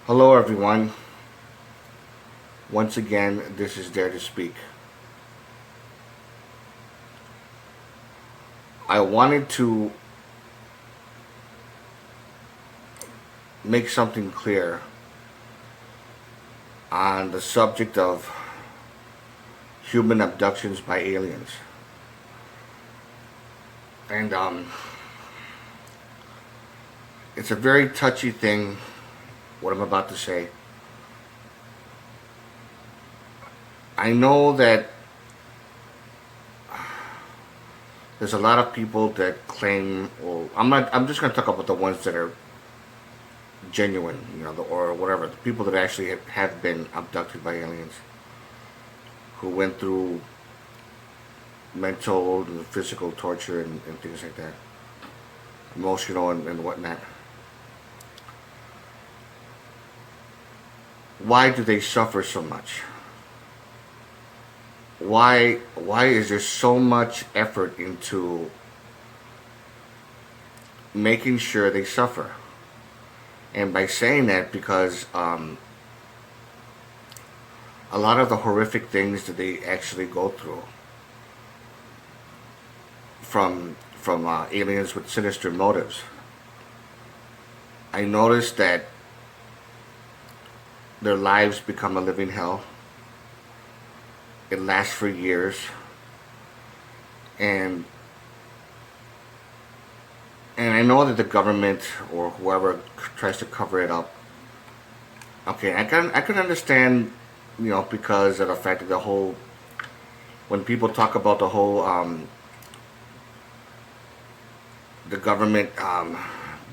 Hello, everyone. Once again, this is Dare to Speak. I wanted to make something clear on the subject of human abductions by aliens. And it's a very touchy thing, what I'm about to say. I know that there's a lot of people that claim, well, I'm just going to talk about the ones that are genuine, or whatever, the people that actually have been abducted by aliens, who went through mental and physical torture and things like that, emotional and whatnot. Why do they suffer so much? Why is there so much effort into making sure they suffer? And by saying that, because a lot of the horrific things that they actually go through from aliens with sinister motives, I noticed that their lives become a living hell. It lasts for years, and I know that the government or whoever tries to cover it up. Okay, I can understand, because of the fact that the whole, when people talk about the whole the government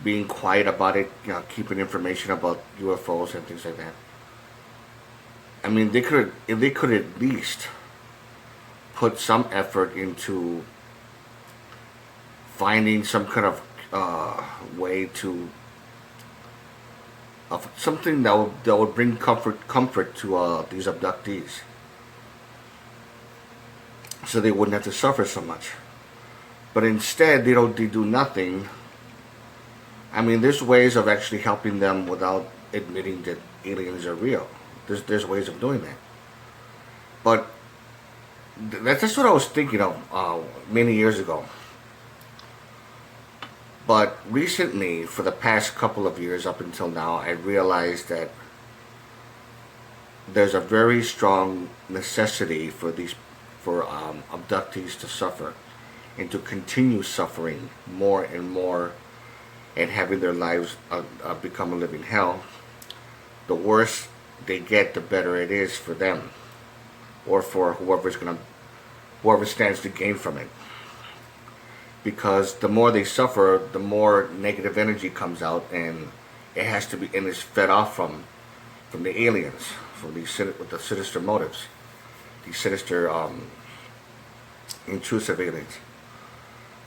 being quiet about it, keeping information about UFOs and things like that. I mean, if they could at least put some effort into finding some kind of way to of something that would bring comfort to these abductees, so they wouldn't have to suffer so much. But instead, they do nothing. I mean, there's ways of actually helping them without admitting that aliens are real. There's ways of doing that. But that's what I was thinking of many years ago. But recently, for the past couple of years up until now, I realized that there's a very strong necessity for abductees to suffer and to continue suffering more and more, and having their lives become a living hell. The worse they get, the better it is for them, or for whoever stands to gain from it. Because the more they suffer, the more negative energy comes out, and it has to be, and is fed off from the aliens, with the sinister motives, these sinister intrusive aliens.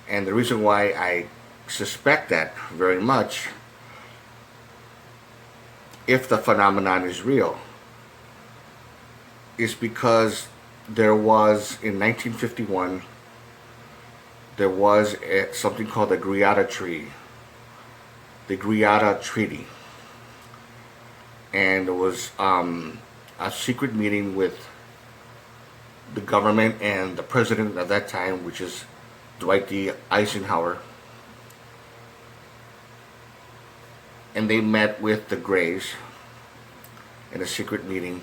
And the reason why I suspect that very much, if the phenomenon is real, is because there was, in 1951, there was something called the Greada Treaty, and it was a secret meeting with the government and the president at that time, which is Dwight D. Eisenhower, and they met with the Greys in a secret meeting,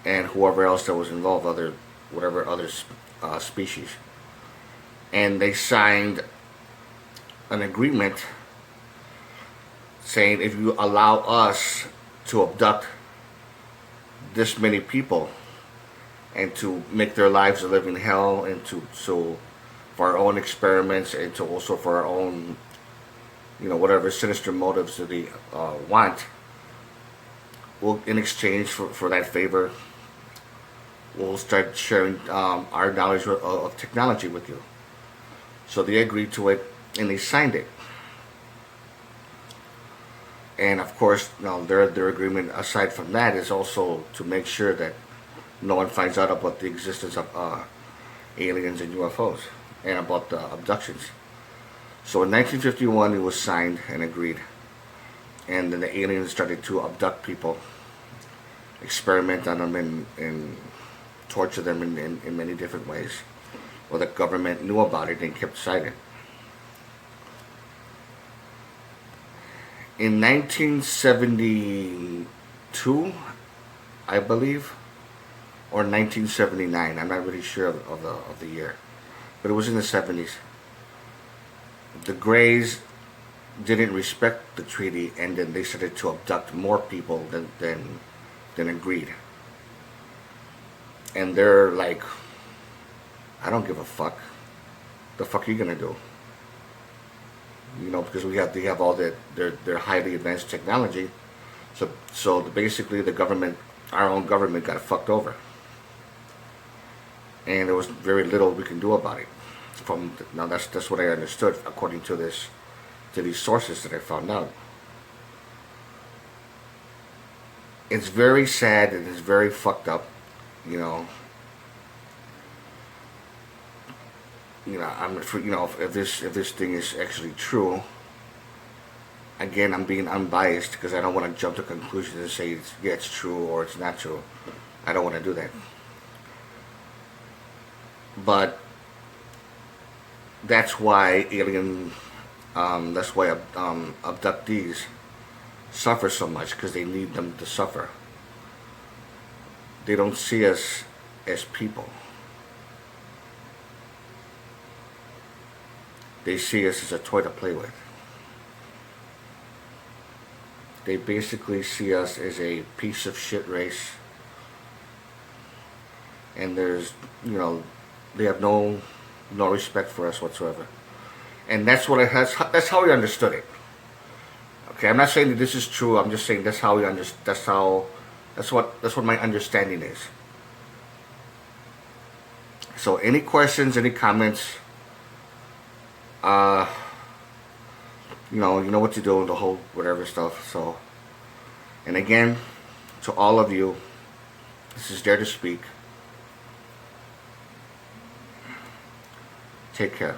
and whoever else that was involved, whatever other species, and they signed an agreement saying, if you allow us to abduct this many people and to make their lives a living hell, and for our own experiments, and to also for our own, whatever sinister motives that they want, we'll, in exchange for that favor, we'll start sharing our knowledge of technology with you. So they agreed to it, and they signed it. And of course, their agreement, aside from that, is also to make sure that no one finds out about the existence of aliens and UFOs, and about the abductions. So in 1951, it was signed and agreed. and then the aliens started to abduct people, experiment on them, and torture them in many different ways. Well, the government knew about it and kept silent. In 1972, I believe, or 1979, I'm not really sure of the year, but it was in the 70s. The Greys didn't respect the treaty, and then they started to abduct more people than agreed. And they're like, I don't give a fuck. The fuck are you gonna do? You know, because they have all their highly advanced technology. So basically the government, our own government, got fucked over, and there was very little we can do about it. Now that's what I understood according to these sources that I found out. It's very sad and it's very fucked up, you know. If this thing is actually true, again, I'm being unbiased because I don't want to jump to conclusions and say it's true or it's not true. I don't want to do that. But that's why abductees suffer so much, because they need them to suffer. They don't see us as people. They see us as a toy to play with. They basically see us as a piece of shit race. And they have no respect for us whatsoever. And that's how we understood it. Okay, I'm not saying that this is true. I'm just saying that's how we understand. That's what my understanding is. So, any questions, any comments? You know what to do, the whole whatever stuff. So, and again, to all of you, this is Dare to Speak. Take care.